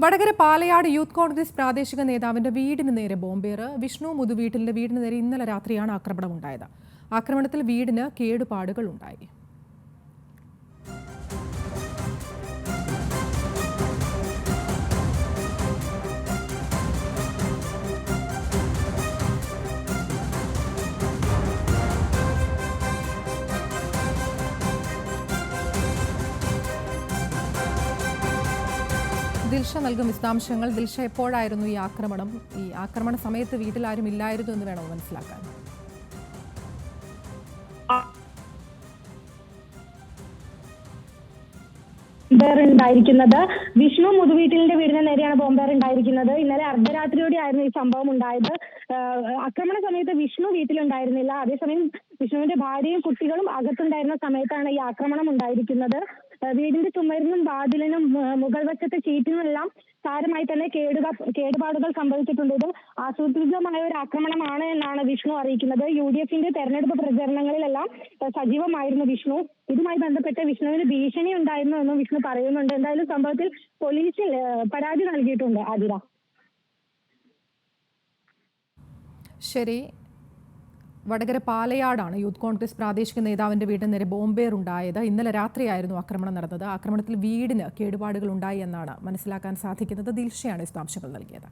Vadakara Palayad youth Congress പ്രാദേശിക നേതാവിന്റെ വീടിന് നേരെ ബോംബേറ്. വിഷ്ണു മുതുവീട്ടിലിന്റെ വീടിന് നേരെ ഇന്നലെ രാത്രിയാണ് ആക്രമണം ഉണ്ടായത്. ആക്രമണത്തിൽ വീടിന് കേടുപാടുകൾ ഉണ്ടായി. ദിൽഷ നൽകും വിശദാംശങ്ങൾ. ദിൽഷ, എപ്പോഴായിരുന്നു ഈ ആക്രമണം? ഈ ആക്രമണ സമയത്ത് വീട്ടിൽ ആരും ഇല്ലായിരുന്നു എന്ന് വേണോ മനസ്സിലാക്കാൻ? ഉണ്ടായിരിക്കുന്നത് വിഷ്ണു മുതുവീട്ടിലിന്റെ വീടിന് നേരെയാണ് ബോംബേർ ഉണ്ടായിരിക്കുന്നത്. ഇന്നലെ അർദ്ധരാത്രിയോടെ ആയിരുന്നു ഈ സംഭവം ഉണ്ടായത്. ആക്രമണ സമയത്ത് വിഷ്ണു വീട്ടിലുണ്ടായിരുന്നില്ല. അതേസമയം വിഷ്ണുവിന്റെ ഭാര്യയും കുട്ടികളും അകത്തുണ്ടായിരുന്ന സമയത്താണ് ഈ ആക്രമണം ഉണ്ടായിരിക്കുന്നത്. വീടിന്റെ ചുമരിനും വാതിലിനും മുകൾ വശത്തെ ഷീറ്റിനുമെല്ലാം സാരമായി തന്നെ കേടുപാടുകൾ സംഭവിച്ചിട്ടുണ്ട്. ഇത് ആസൂത്രിതമായ ഒരു ആക്രമണമാണ് എന്നാണ് വിഷ്ണു അറിയിക്കുന്നത്. UDFന്റെ തെരഞ്ഞെടുപ്പ് പ്രചരണങ്ങളിലെല്ലാം സജീവമായിരുന്നു വിഷ്ണു. ഇതുമായി ബന്ധപ്പെട്ട് വിഷ്ണുവിന് ഭീഷണി ഉണ്ടായിരുന്നു എന്നും വിഷ്ണു പറയുന്നുണ്ട്. എന്തായാലും സംഭവത്തിൽ പോലീസിൽ പരാതി നൽകിയിട്ടുണ്ട്. ആതിര. ശരി, വടകര പാലയാടാണ് യൂത്ത് കോൺഗ്രസ് പ്രാദേശിക നേതാവിന്റെ വീടിന് നേരെ ബോംബേർ ഉണ്ടായത്. ഇന്നലെ രാത്രിയായിരുന്നു ആക്രമണം നടന്നത്. ആക്രമണത്തിൽ വീടിന് കേടുപാടുകൾ ഉണ്ടായി എന്നാണ് മനസ്സിലാക്കാൻ സാധിക്കുന്നത്. ദിൽഷയാണ് വിശദാംശങ്ങൾ നൽകിയത്.